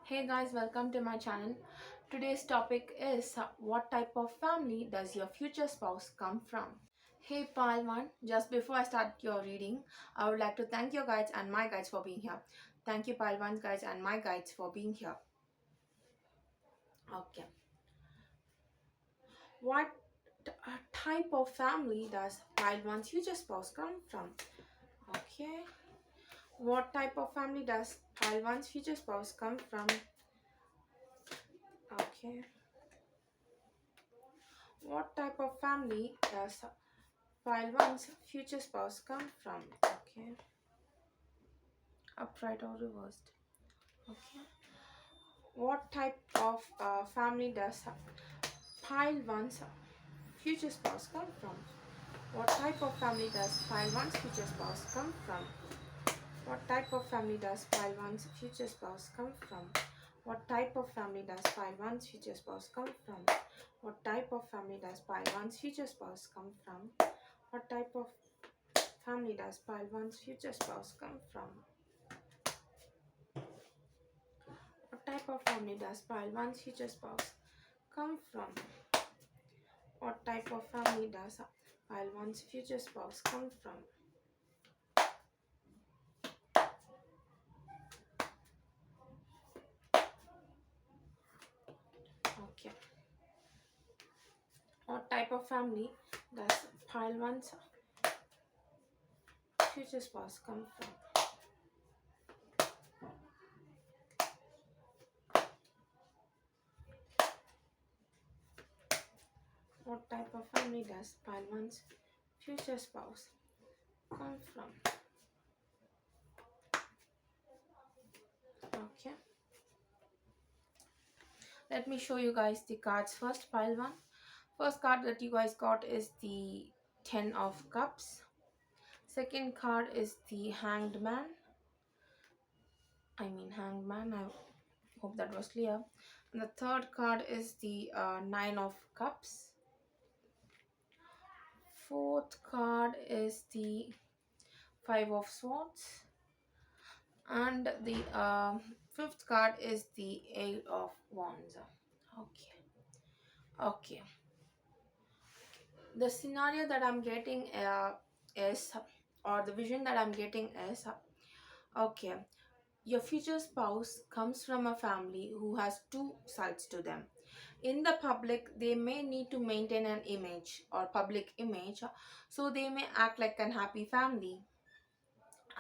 Hey guys, welcome to my channel. Today's topic is what type of family does your future spouse come from? Hey Palwan, just before I start your reading, I would like to thank your guides and my guides for being here. Thank you Palwan's guides and my guides for being here. Okay. What type of family does Palwan's future spouse come from? Okay. What type of family does Palwan's future spouse come from? Okay. What type of family does while one's future spouse come from? Okay. Upright or reversed? Okay. What type of family does pile one's future spouse come from? What type of family does pile one's future spouse come from? What type of family does pile one's future spouse come from? What type of family does pile one's future spouse come from? What type of family does pile one's future spouse come from? What type of family does pile one's future spouse come from? What type of family does pile one's future spouse come from? What type of family does pile one's future spouse come from? Okay. What type of family does pile one's future spouse come from? What type of family does pile one's future spouse come from? Okay. Let me show you guys the cards first. Pile one. First card that you guys got is the Ten of Cups. Second card is the Hanged Man. I hope that was clear. And the third card is the Nine of Cups. Fourth card is the Five of Swords. And the fifth card is the Eight of Wands. Okay. Okay. The scenario that I'm getting is, or the vision that I'm getting is, okay. Your future spouse comes from a family who has two sides to them. In the public, they may need to maintain an image or public image, so they may act like an happy family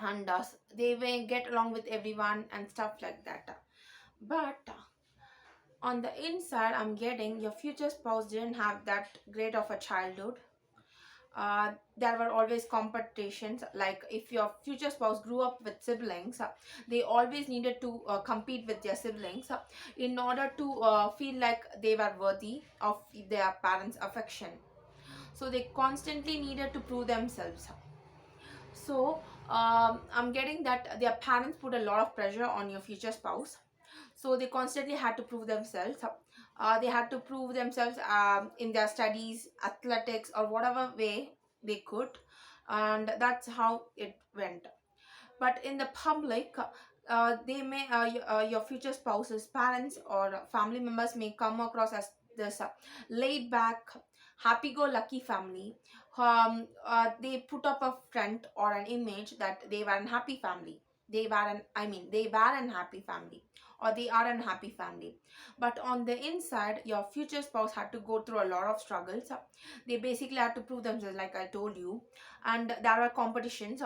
and they may get along with everyone and stuff like that. But on the inside, I'm getting your future spouse didn't have that great of a childhood. There were always competitions, like if your future spouse grew up with siblings, they always needed to compete with their siblings in order to feel like they were worthy of their parents affection, so they constantly needed to prove themselves. So I'm getting that their parents put a lot of pressure on your future spouse, so they constantly had to prove themselves. They had to prove themselves in their studies, athletics, or whatever way they could, and that's how it went. But in the public, they may your future spouse's parents or family members may come across as this laid back, happy go lucky family. They put up a front or an image that they were an happy family. They were an happy family, or they are an happy family. But on the inside, your future spouse had to go through a lot of struggles. They basically had to prove themselves, like I told you, and there were competitions.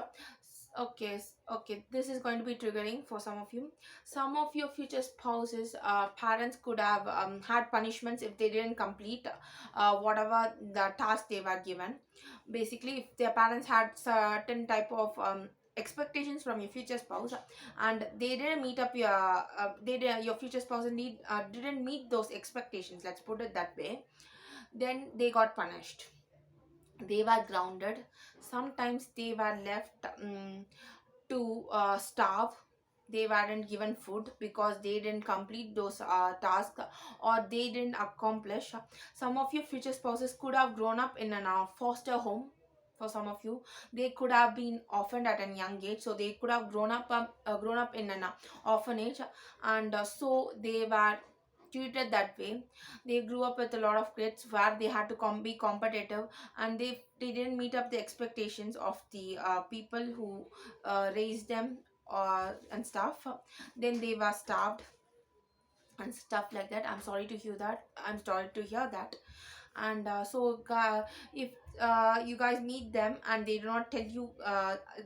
Okay, okay, this is going to be triggering for some of you. Some of your future spouses parents could have had punishments if they didn't complete whatever the task they were given. Basically, if their parents had certain type of expectations from your future spouse, and they didn't meet up your future spouse didn't meet those expectations, let's put it that way, then they got punished. They were grounded. Sometimes they were left to starve. They weren't given food because they didn't complete those tasks, or they didn't accomplish. Some of your future spouses could have grown up in a foster home, for some of you. They could have been orphaned at a young age, so they could have grown up in an orphanage, and so they were treated that way. They grew up with a lot of kids where they had to be competitive, and they didn't meet up the expectations of the people who raised them and stuff. Then they were starved and stuff like that. I'm sorry to hear that. I'm sorry to hear that. And if you guys meet them and they do not tell you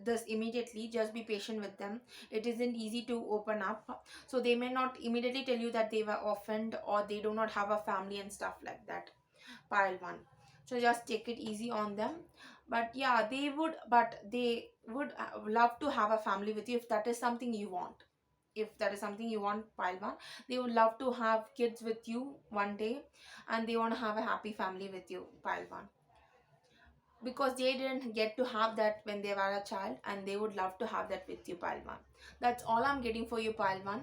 this immediately, just be patient with them. It isn't easy to open up, so they may not immediately tell you that they were orphaned or they do not have a family and stuff like that. Pile one. So just take it easy on them. But yeah, they would love to have a family with you if that is something you want. If that is something you want, pile one. They would love to have kids with you one day, and they want to have a happy family with you, pile one, because they didn't get to have that when they were a child, and they would love to have that with you, pile one. That's all I'm getting for you, pile one.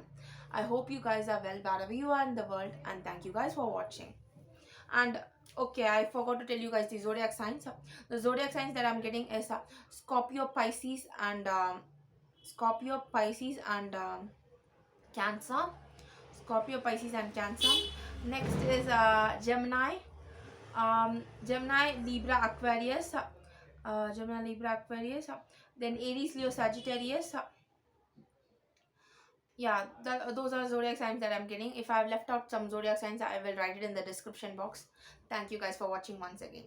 I hope you guys are well wherever you are in the world, and thank you guys for watching. And okay, I forgot to tell you guys the zodiac signs. The zodiac signs that I'm getting is Scorpio, Pisces, and Cancer. Scorpio, Pisces, and Cancer. Next is Gemini, Libra, Aquarius. Gemini, Libra, Aquarius. Then Aries, Leo, Sagittarius. Yeah, those are zodiac signs that I'm getting. If I've left out some zodiac signs, I will write it in the description box. Thank you guys for watching once again.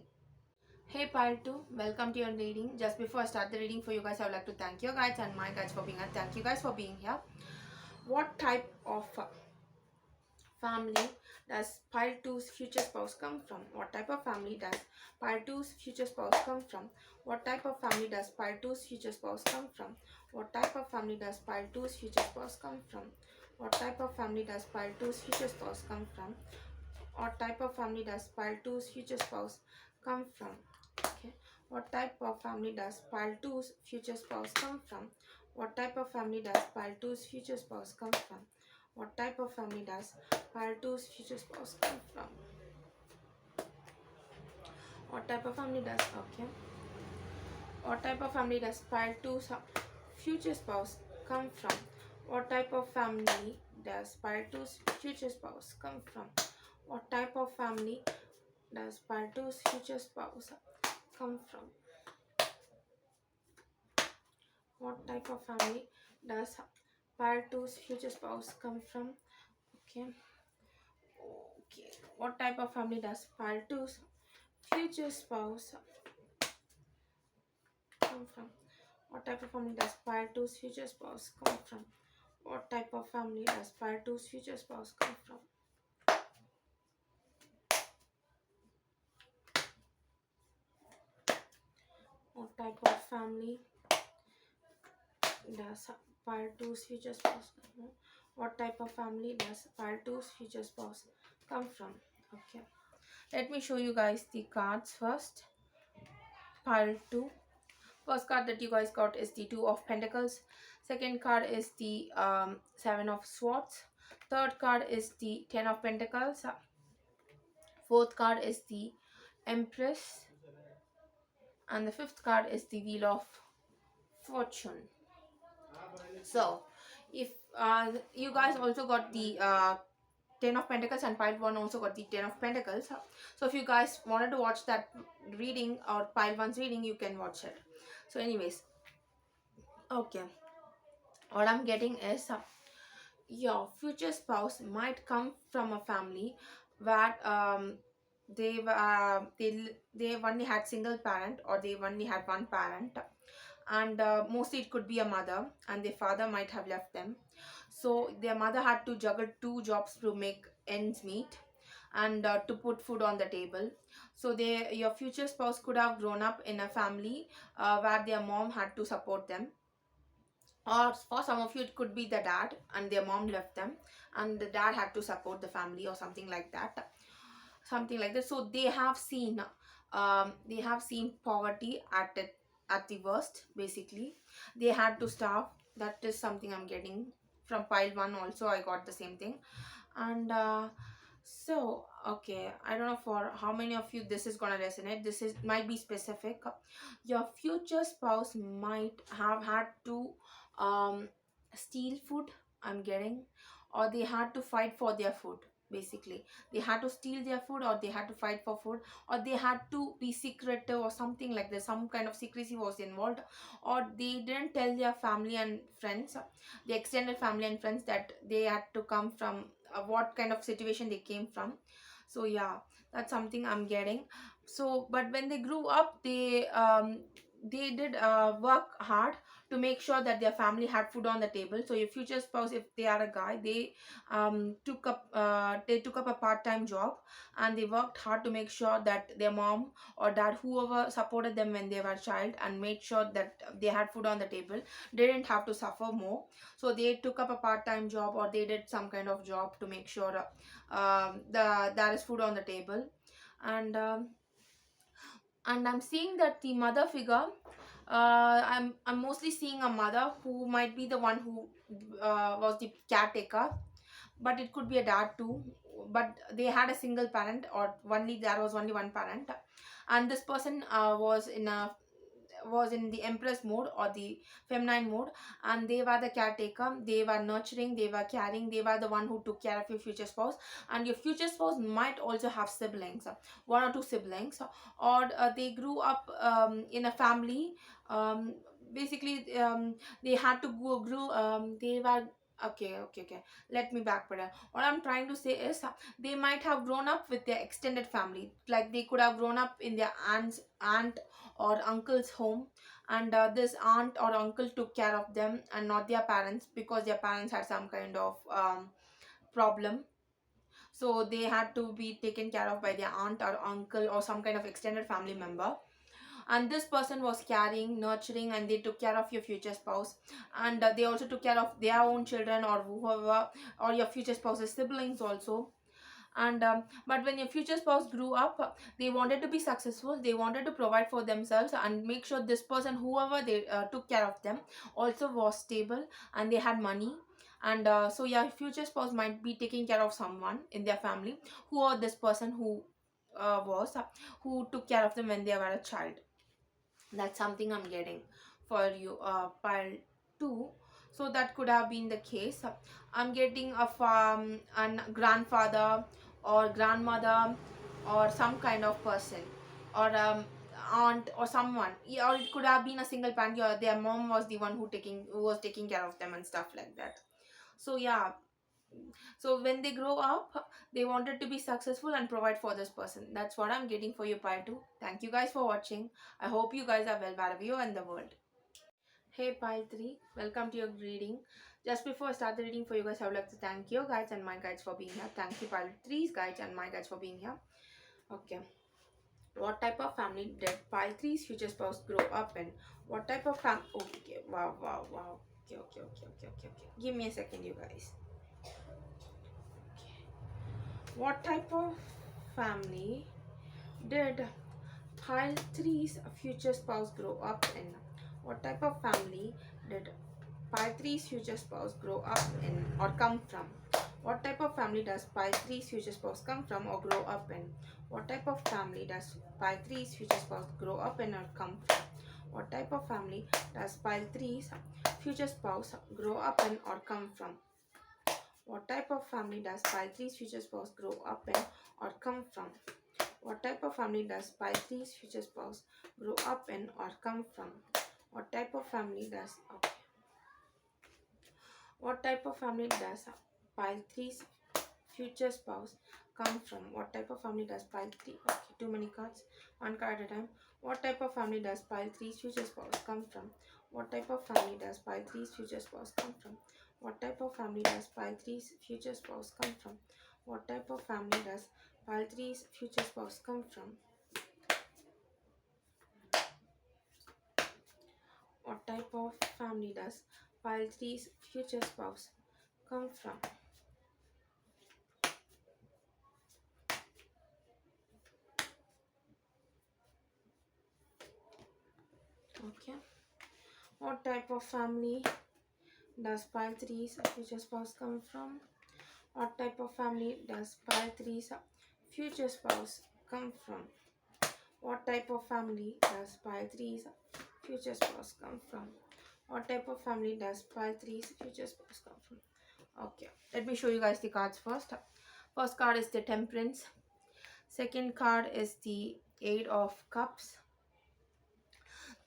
Hey pile 2, welcome to your reading. Just before I start the reading for you guys, I would like to thank your guides and my guides for being here. Thank you guys for being here. What type of family does pile two's future spouse come from? What type of family does pile two's future spouse come from? What type of family does pile two's future spouse come from? What type of family does pile two's future spouse come from? What type of family does pile two's future spouse come from? What type of family does pile two's future spouse come from? Okay. What type of family does pile two's future spouse come from? What type of family does pile two's future spouse come from? What type of family does pile two's future spouse come from? What type of family does okay? What type of family does pile two's future spouse come from? What type of family does pile two's future spouse come from? What type of family does pile two's future spouse come from? What type of family does pile two's future spouse come from? Okay. Okay. What type of family does pile two's future spouse come from? What type of family does pile two's future spouse come from? What type of family does pile two's future spouse come from? What type of family does pile two's future spouse come from? What type of family does pile two's future spouse come from? Okay. Let me show you guys the cards first. Pile 2. First card that you guys got is the Two of Pentacles. Second card is the Seven of Swords. Third card is the Ten of Pentacles. Fourth card is the Empress. And the fifth card is the Wheel of Fortune. So, if you guys also got the Ten of Pentacles, and pile 1 also got the Ten of Pentacles. So if you guys wanted to watch that reading or pile 1's reading, you can watch it. So anyways, okay, what I'm getting is your future spouse might come from a family where they only had single parent, or they only had one parent, and mostly it could be a mother, and their father might have left them. So their mother had to juggle two jobs to make ends meet, and to put food on the table. So your future spouse could have grown up in a family where their mom had to support them, or for some of you it could be the dad and their mom left them, and the dad had to support the family, or something like that, so they have seen poverty at the worst. Basically, they had to starve. That is something I'm getting from pile 1. Also I got the same thing. And So, okay, I don't know for how many of you this is gonna resonate. This is might be specific. Your future spouse might have had to um steal food, I'm getting, or they had to fight for their food. Basically, they had to steal their food, or they had to fight for food, or they had to be secretive, or something like this. Some kind of secrecy was involved, or they didn't tell their family and friends, the extended family and friends, that they had to come from what kind of situation they came from. So yeah, that's something I'm getting. So but when they grew up, they did work hard to make sure that their family had food on the table. So your future spouse, if they are a guy, they took up a part-time job, and they worked hard to make sure that their mom or dad, whoever supported them when they were a child, and made sure that they had food on the table, they didn't have to suffer more. So they took up a part-time job, or they did some kind of job to make sure there is food on the table. And um, and I'm seeing that the mother figure, I'm mostly seeing a mother who might be the one who was the caretaker, but it could be a dad too. But they had a single parent, or only there was only one parent, and this person was in the empress mode, or the feminine mode, and they were the caretaker. They were nurturing, they were caring, they were the one who took care of your future spouse. And your future spouse might also have siblings, one or two siblings, or they grew up in a family. Basically, they had to go grew they were okay, let me backpedal. What I'm trying to say is, they might have grown up with their extended family, like they could have grown up in their aunt or uncle's home, and this aunt or uncle took care of them, and not their parents, because their parents had some kind of problem. So they had to be taken care of by their aunt or uncle, or some kind of extended family member. And this person was caring, nurturing, and they took care of your future spouse. And they also took care of their own children, or whoever, or your future spouse's siblings also. And but when your future spouse grew up, they wanted to be successful, they wanted to provide for themselves, and make sure this person, whoever they took care of them, also was stable, and they had money. And so your future spouse might be taking care of someone in their family, who or this person who took care of them when they were a child. That's something I'm getting for you, pile 2. So that could have been the case. I'm getting a farm and grandfather or grandmother, or some kind of person, or aunt or someone. Yeah, or it could have been a single parent, or their mom was the one who was taking care of them and stuff like that. So yeah, so when they grow up, they wanted to be successful and provide for this person. That's what I'm getting for you, pile 2. Thank you guys for watching. I hope you guys are well wherever you are in the world. Hey pile 3, welcome to your reading. Just before I start the reading for you guys, I would like to thank your guides and my guides for being here. Thank you pile 3's guides and my guides for being here. Okay. What type of family did pile 3's future spouse grow up in? What type of okay, wow. Okay. Give me a second, you guys. What type of family did pile three's future spouse grow up in? What type of family did pile three's future spouse grow up in or come from? What type of family does pile three's future spouse come from or grow up in? What type of family does pile three's future spouse grow up in or come from? What type of family does pile three's future spouse grow up in or come from? What type of family does pile three's future spouse grow up in or come from? What type of family does pile three's future spouse grow up in or come from? What type of family does What type of family does pile three's future spouse come from? What type of family does pile three? Okay, too many cards. One card at a time. What type of family does pile three's future spouse come from? What type of family does pile three's future spouse come from? What type of family does pile three's future spouse come from? What type of family does pile three's future spouse come from? What type of family does pile three's future spouse come from? Okay. What type of family does pile three's future spouse come from? What type of family does pile 3's future spouse come from? What type of family does pile 3's future spouse come from? What type of family does pile 3's future spouse come from? Okay, let me show you guys the cards first. First card is the Temperance. Second card is the Eight of Cups.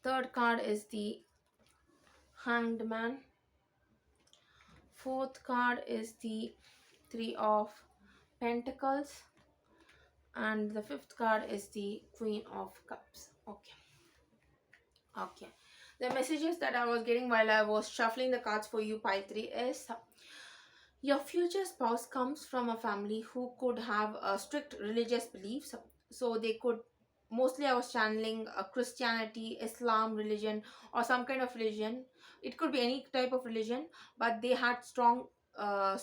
Third card is the Hanged Man. Fourth card is the Three of Pentacles. And the fifth card is the Queen of Cups. Okay. The messages that I was getting while I was shuffling the cards for you, pile 3, is your future spouse comes from a family who could have strict religious beliefs. So they could, mostly I was channeling Christianity, Islam religion, or some kind of religion. It could be any type of religion, but they had strong uh,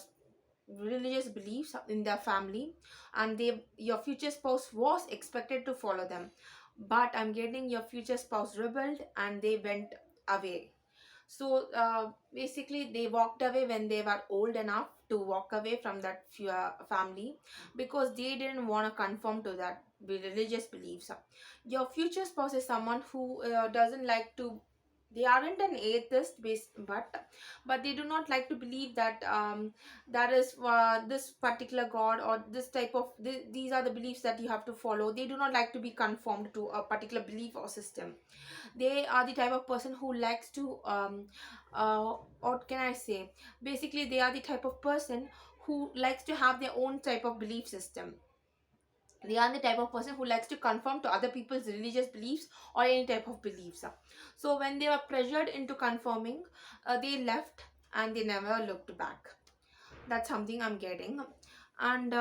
religious beliefs in their family, and your future spouse was expected to follow them, but I'm getting your future spouse rebelled and they went away. So basically they walked away when they were old enough to walk away from that family, because they didn't want to conform to that religious beliefs. Your future spouse is someone who doesn't like to, they aren't an atheist base, but they do not like to believe that that is this particular god, or this type of these are the beliefs that you have to follow. They do not like to be conformed to a particular belief or system. They are the type of person who likes to what can I say, basically they are the type of person who likes to have their own type of belief system. They are the type of person who likes to conform to other people's religious beliefs or any type of beliefs. So when they were pressured into conforming, they left and they never looked back. That's something I'm getting. And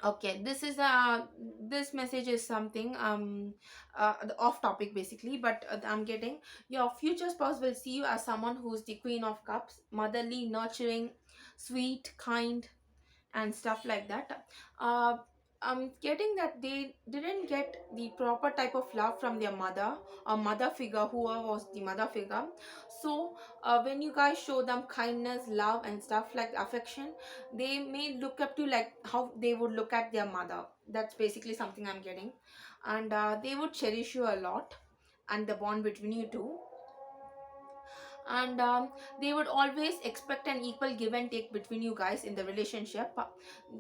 okay, this message is something off topic basically, but I'm getting your future spouse will see you as someone who's the Queen of Cups, motherly, nurturing, sweet, kind, and stuff like that. I'm getting that they didn't get the proper type of love from their mother or mother figure, whoever was the mother figure. So when you guys show them kindness, love, and stuff like affection, they may look up to like how they would look at their mother. That's basically something I'm getting. And they would cherish you a lot, and the bond between you two. And they would always expect an equal give and take between you guys in the relationship.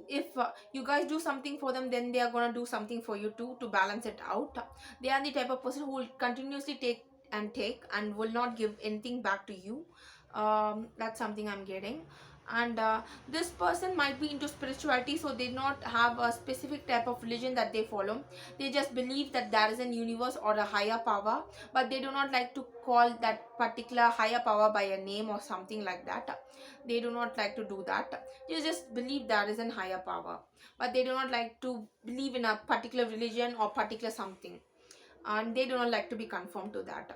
If you guys do something for them, then they are gonna do something for you too, to balance it out. They are the type of person who will continuously take and will not give anything back to you. That's something I'm getting. And this person might be into spirituality, so they not have a specific type of religion that they follow. They just believe that there is an universe or a higher power, but they do not like to call that particular higher power by a name or something like that. They do not like to do that. They just believe there is an higher power, but they do not like to believe in a particular religion or particular something, and they do not like to be conformed to that.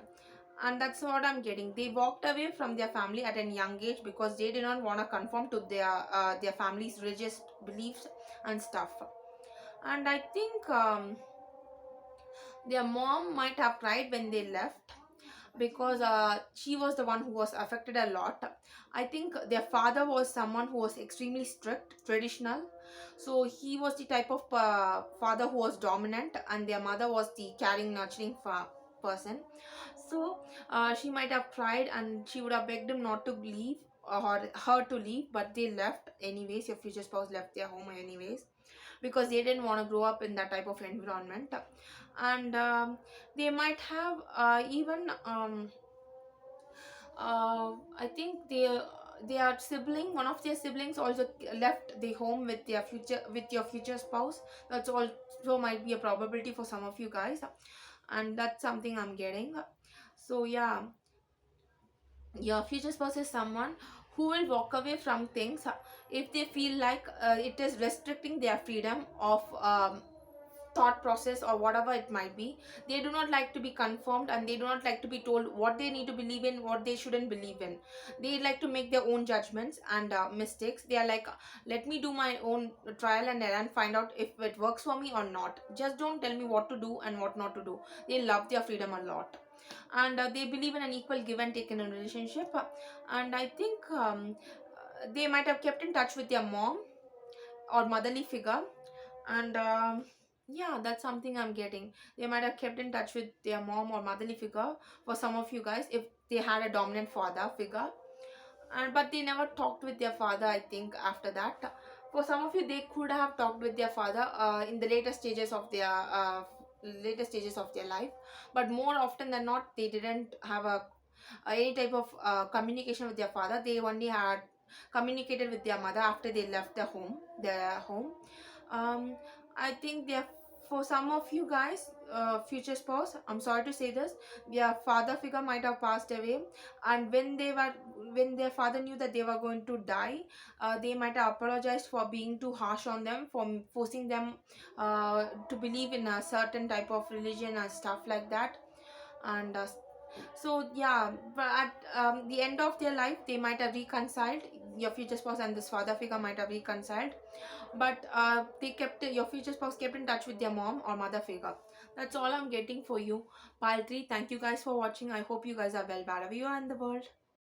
And that's what I'm getting. They walked away from their family at a young age because they did not want to conform to their family's religious beliefs and stuff. And I think their mom might have cried when they left, because she was the one who was affected a lot. I think their father was someone who was extremely strict, traditional. So he was the type of father who was dominant, and their mother was the caring, nurturing person. So she might have cried and she would have begged him not to leave, or her to leave, but they left anyways. Your future spouse left their home anyways, because they didn't want to grow up in that type of environment. And they might have even I think their sibling, one of their siblings also left the home with your future spouse. That's also might be a probability for some of you guys, and that's something I'm getting. So yeah, your future spouse is someone who will walk away from things if they feel like it is restricting their freedom of thought process or whatever it might be. They do not like to be conformed, and they do not like to be told what they need to believe in, what they shouldn't believe in. They like to make their own judgments and mistakes. They are like, let me do my own trial and error and find out if it works for me or not. Just don't tell me what to do and what not to do. They love their freedom a lot. And they believe in an equal give and take in a relationship. And I think they might have kept in touch with their mom or motherly figure. And yeah, that's something I'm getting. They might have kept in touch with their mom or motherly figure for some of you guys, if they had a dominant father figure. And but they never talked with their father, I think, after that. For some of you, they could have talked with their father in the later stages of their life, but more often than not, they didn't have any type of communication with their father. They only had communicated with their mother after they left their home. um I think they're, for some of you guys, future spouse, I'm sorry to say this, their father figure might have passed away. And when their father knew that they were going to die, they might have apologized for being too harsh on them, for forcing them to believe in a certain type of religion and stuff like that. And so yeah, but at the end of their life, they might have reconciled. Your future spouse and this father figure might have reconciled, but your future spouse kept in touch with their mom or mother figure. That's all I'm getting for you, pile 3. Thank you guys for watching. I hope you guys are well wherever you are in the world.